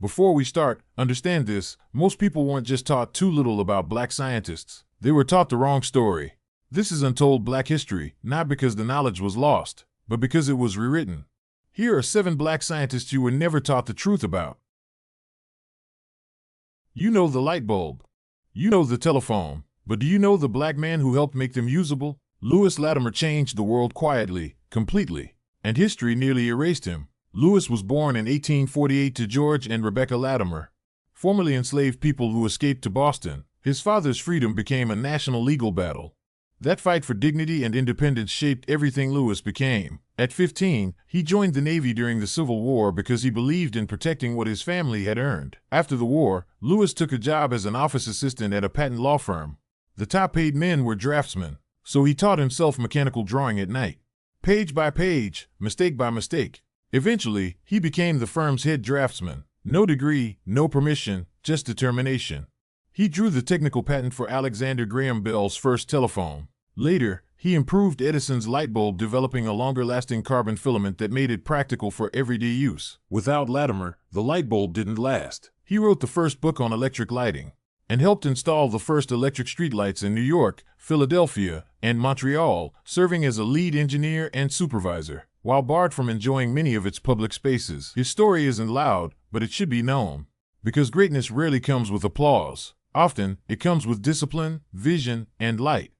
Before we start, understand this, most people weren't just taught too little about black scientists. They were taught the wrong story. This is untold black history, not because the knowledge was lost, but because it was rewritten. Here are 7 black scientists you were never taught the truth about. You know the light bulb. You know the telephone. But do you know the black man who helped make them usable? Latimer changed the world quietly, completely, and history nearly erased him. Lewis was born in 1848 to George and Rebecca Latimer, formerly enslaved people who escaped to Boston. His father's freedom became a national legal battle. That fight for dignity and independence shaped everything Lewis became. At 15, he joined the Navy during the Civil War because he believed in protecting what his family had earned. After the war, Lewis took a job as an office assistant at a patent law firm. The top-paid men were draftsmen, so he taught himself mechanical drawing at night, page by page, mistake by mistake. Eventually, he became the firm's head draftsman. No degree, no permission, just determination. He drew the technical patent for Alexander Graham Bell's first telephone. Later, he improved Edison's light bulb, developing a longer-lasting carbon filament that made it practical for everyday use. Without Latimer, the light bulb didn't last. He wrote the first book on electric lighting and helped install the first electric streetlights in New York, Philadelphia, and Montreal, serving as a lead engineer and supervisor. While barred from enjoying many of its public spaces, his story isn't loud, but it should be known. Because greatness rarely comes with applause. Often, it comes with discipline, vision, and light.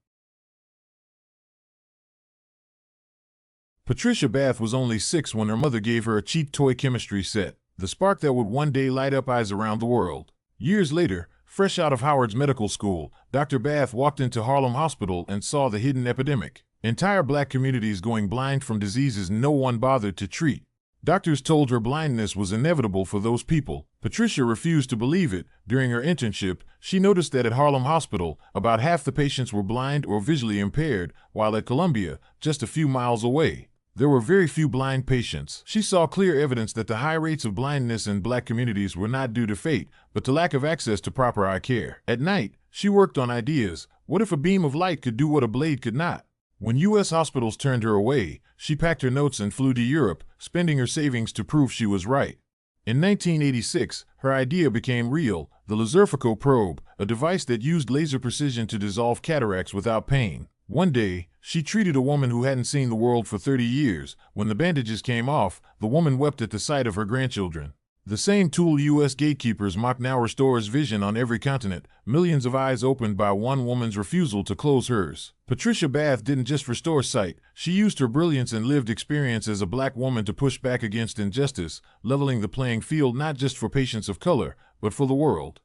Patricia Bath was only 6 when her mother gave her a cheap toy chemistry set, the spark that would one day light up eyes around the world. Years later, fresh out of Howard's medical school, Dr. Bath walked into Harlem Hospital and saw the hidden epidemic. Entire black communities going blind from diseases no one bothered to treat. Doctors told her blindness was inevitable for those people. Patricia refused to believe it. During her internship, she noticed that at Harlem Hospital, about half the patients were blind or visually impaired, while at Columbia, just a few miles away, there were very few blind patients. She saw clear evidence that the high rates of blindness in black communities were not due to fate, but to lack of access to proper eye care. At night, she worked on ideas. What if a beam of light could do what a blade could not? When U.S. hospitals turned her away, she packed her notes and flew to Europe, spending her savings to prove she was right. In 1986, her idea became real, the Laserfico probe, a device that used laser precision to dissolve cataracts without pain. One day, she treated a woman who hadn't seen the world for 30 years. When the bandages came off, the woman wept at the sight of her grandchildren. The same tool U.S. gatekeepers mock now restores vision on every continent, millions of eyes opened by one woman's refusal to close hers. Patricia Bath didn't just restore sight, she used her brilliance and lived experience as a black woman to push back against injustice, leveling the playing field not just for patients of color, but for the world.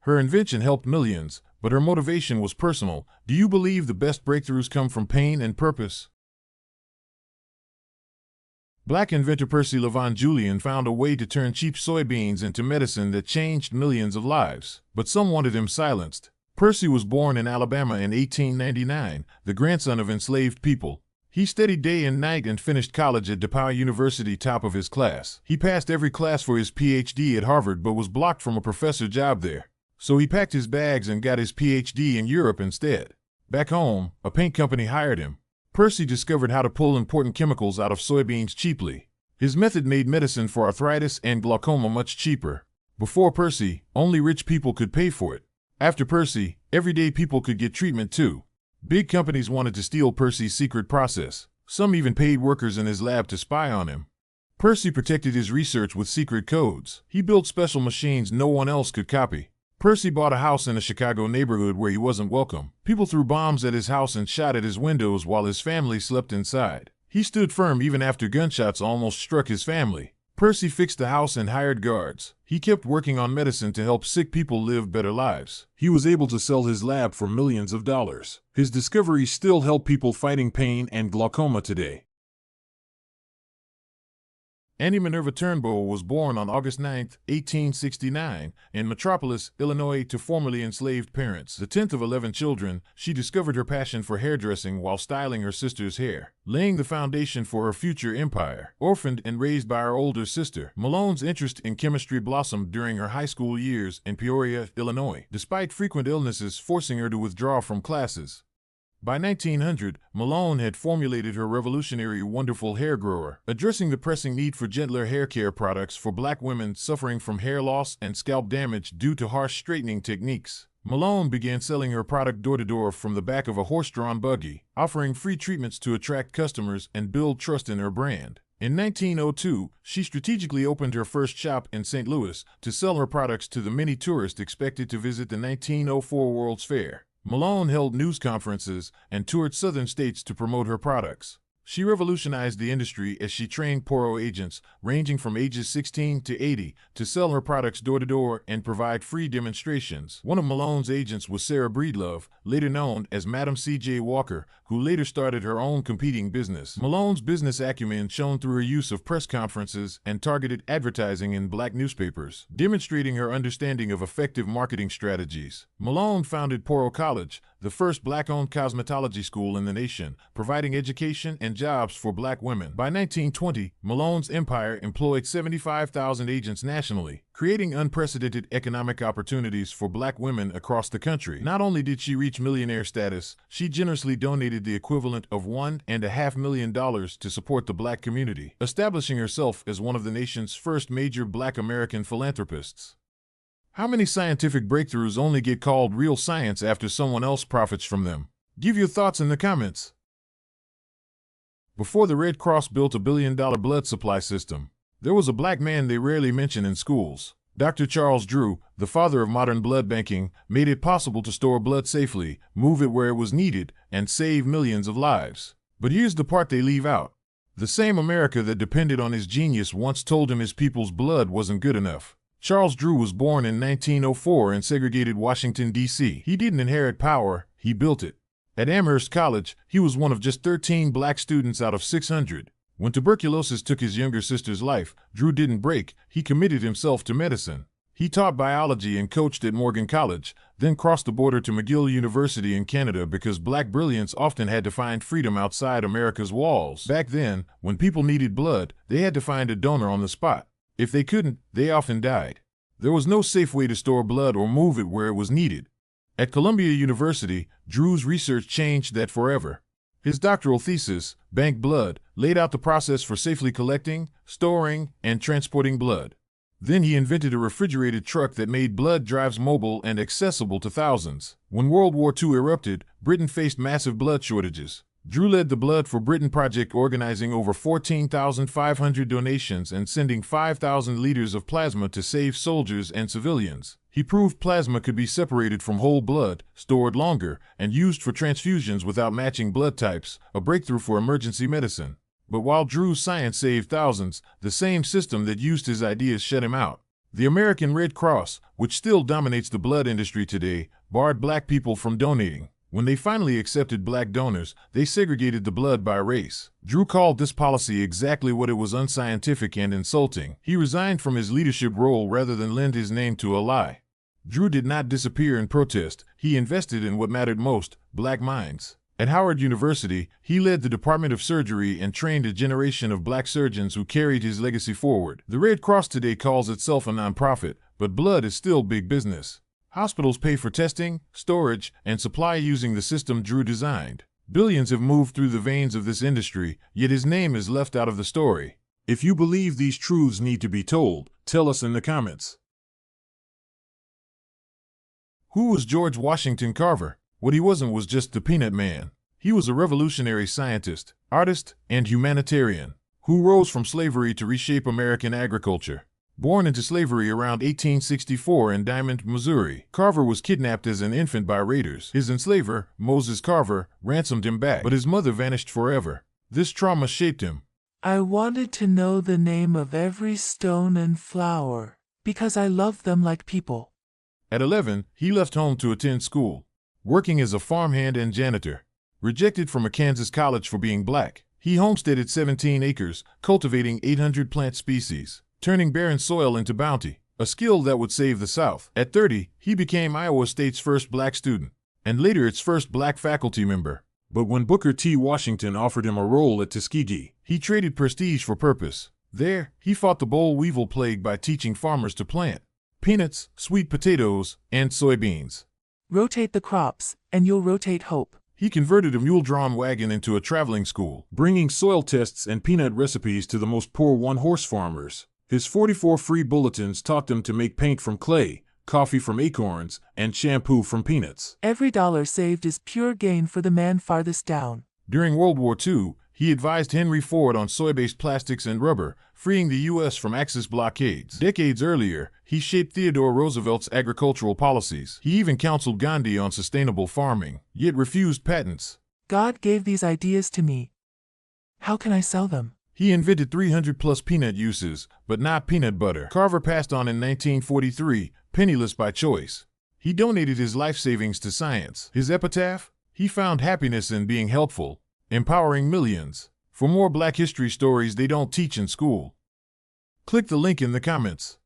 Her invention helped millions, but her motivation was personal. Do you believe the best breakthroughs come from pain and purpose? Black inventor Percy Lavon Julian found a way to turn cheap soybeans into medicine that changed millions of lives. But some wanted him silenced. Percy was born in Alabama in 1899, the grandson of enslaved people. He studied day and night and finished college at DePauw University top of his class. He passed every class for his PhD at Harvard but was blocked from a professor job there. So he packed his bags and got his PhD in Europe instead. Back home, a paint company hired him. Percy discovered how to pull important chemicals out of soybeans cheaply. His method made medicine for arthritis and glaucoma much cheaper. Before Percy, only rich people could pay for it. After Percy, everyday people could get treatment too. Big companies wanted to steal Percy's secret process. Some even paid workers in his lab to spy on him. Percy protected his research with secret codes. He built special machines no one else could copy. Percy bought a house in a Chicago neighborhood where he wasn't welcome. People threw bombs at his house and shot at his windows while his family slept inside. He stood firm even after gunshots almost struck his family. Percy fixed the house and hired guards. He kept working on medicine to help sick people live better lives. He was able to sell his lab for millions of dollars. His discoveries still help people fighting pain and glaucoma today. Annie Minerva Turnbo was born on August 9, 1869, in Metropolis, Illinois, to formerly enslaved parents. The 10th of 11 children, she discovered her passion for hairdressing while styling her sister's hair, laying the foundation for her future empire. Orphaned and raised by her older sister, Malone's interest in chemistry blossomed during her high school years in Peoria, Illinois, despite frequent illnesses forcing her to withdraw from classes. By 1900, Malone had formulated her revolutionary Wonderful Hair Grower, addressing the pressing need for gentler hair care products for black women suffering from hair loss and scalp damage due to harsh straightening techniques. Malone began selling her product door-to-door from the back of a horse-drawn buggy, offering free treatments to attract customers and build trust in her brand. In 1902, she strategically opened her first shop in St. Louis to sell her products to the many tourists expected to visit the 1904 World's Fair. Malone held news conferences and toured southern states to promote her products. She revolutionized the industry as she trained Poro agents, ranging from ages 16 to 80, to sell her products door-to-door and provide free demonstrations. One of Malone's agents was Sarah Breedlove, later known as Madam C.J. Walker, who later started her own competing business. Malone's business acumen shone through her use of press conferences and targeted advertising in black newspapers, demonstrating her understanding of effective marketing strategies. Malone founded Poro College, the first black-owned cosmetology school in the nation, providing education and jobs for black women. By 1920, Malone's empire employed 75,000 agents nationally, creating unprecedented economic opportunities for black women across the country. Not only did she reach millionaire status, she generously donated the equivalent of $1.5 million to support the black community, establishing herself as one of the nation's first major black American philanthropists. How many scientific breakthroughs only get called real science after someone else profits from them? Give your thoughts in the comments. Before the Red Cross built a billion-dollar blood supply system, there was a black man they rarely mention in schools. Dr. Charles Drew, the father of modern blood banking, made it possible to store blood safely, move it where it was needed, and save millions of lives. But here's the part they leave out. The same America that depended on his genius once told him his people's blood wasn't good enough. Charles Drew was born in 1904 in segregated Washington, D.C. He didn't inherit power, he built it. At Amherst College, he was one of just 13 black students out of 600. When tuberculosis took his younger sister's life, Drew didn't break, he committed himself to medicine. He taught biology and coached at Morgan College, then crossed the border to McGill University in Canada because black brilliance often had to find freedom outside America's walls. Back then, when people needed blood, they had to find a donor on the spot. If they couldn't, they often died. There was no safe way to store blood or move it where it was needed. At Columbia University, Drew's research changed that forever. His doctoral thesis, Bank Blood, laid out the process for safely collecting, storing, and transporting blood. Then he invented a refrigerated truck that made blood drives mobile and accessible to thousands. When World War II erupted, Britain faced massive blood shortages. Drew led the Blood for Britain project, organizing over 14,500 donations and sending 5,000 liters of plasma to save soldiers and civilians. He proved plasma could be separated from whole blood, stored longer, and used for transfusions without matching blood types, a breakthrough for emergency medicine. But while Drew's science saved thousands, the same system that used his ideas shut him out. The American Red Cross, which still dominates the blood industry today, barred black people from donating. When they finally accepted black donors, they segregated the blood by race. Drew called this policy exactly what it was: unscientific and insulting. He resigned from his leadership role rather than lend his name to a lie. Drew did not disappear in protest. He invested in what mattered most: black minds. At Howard University, he led the Department of Surgery and trained a generation of black surgeons who carried his legacy forward. The Red Cross today calls itself a nonprofit, but blood is still big business. Hospitals pay for testing, storage, and supply using the system Drew designed. Billions have moved through the veins of this industry, yet his name is left out of the story. If you believe these truths need to be told, tell us in the comments. Who was George Washington Carver? What he wasn't was just the peanut man. He was a revolutionary scientist, artist, and humanitarian who rose from slavery to reshape American agriculture. Born into slavery around 1864 in Diamond, Missouri, Carver was kidnapped as an infant by raiders. His enslaver, Moses Carver, ransomed him back, but his mother vanished forever. This trauma shaped him. I wanted to know the name of every stone and flower, because I loved them like people. At 11, he left home to attend school, working as a farmhand and janitor. Rejected from a Kansas college for being black, he homesteaded 17 acres, cultivating 800 plant species, turning barren soil into bounty, a skill that would save the South. At 30, he became Iowa State's first black student, and later its first black faculty member. But when Booker T. Washington offered him a role at Tuskegee, he traded prestige for purpose. There, he fought the boll weevil plague by teaching farmers to plant peanuts, sweet potatoes, and soybeans. Rotate the crops, and you'll rotate hope. He converted a mule-drawn wagon into a traveling school, bringing soil tests and peanut recipes to the most poor one-horse farmers. His 44 free bulletins taught them to make paint from clay, coffee from acorns, and shampoo from peanuts. Every dollar saved is pure gain for the man farthest down. During World War II, he advised Henry Ford on soy-based plastics and rubber, freeing the U.S. from Axis blockades. Decades earlier, he shaped Theodore Roosevelt's agricultural policies. He even counseled Gandhi on sustainable farming, yet refused patents. God gave these ideas to me. How can I sell them? He invented 300-plus peanut uses, but not peanut butter. Carver passed on in 1943, penniless by choice. He donated his life savings to science. His epitaph? He found happiness in being helpful, empowering millions. For more Black history stories they don't teach in school, click the link in the comments.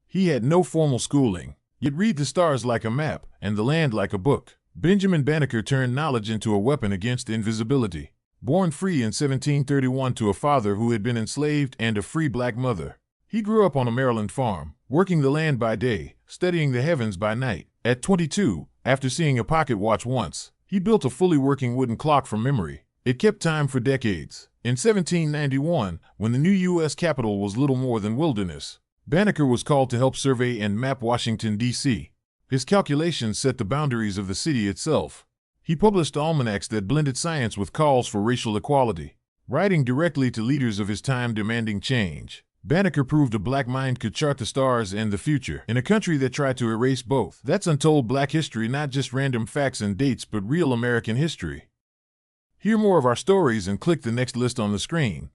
He had no formal schooling, yet read the stars like a map and the land like a book. Benjamin Banneker turned knowledge into a weapon against invisibility. Born free in 1731 to a father who had been enslaved and a free black mother, he grew up on a Maryland farm, working the land by day, studying the heavens by night. At 22, after seeing a pocket watch once, he built a fully working wooden clock from memory. It kept time for decades. In 1791, when the new U.S. Capitol was little more than wilderness, Banneker was called to help survey and map Washington, D.C. His calculations set the boundaries of the city itself. He published almanacs that blended science with calls for racial equality, writing directly to leaders of his time demanding change. Banneker proved a black mind could chart the stars and the future in a country that tried to erase both. That's untold Black history, not just random facts and dates, but real American history. Hear more of our stories and click the next list on the screen.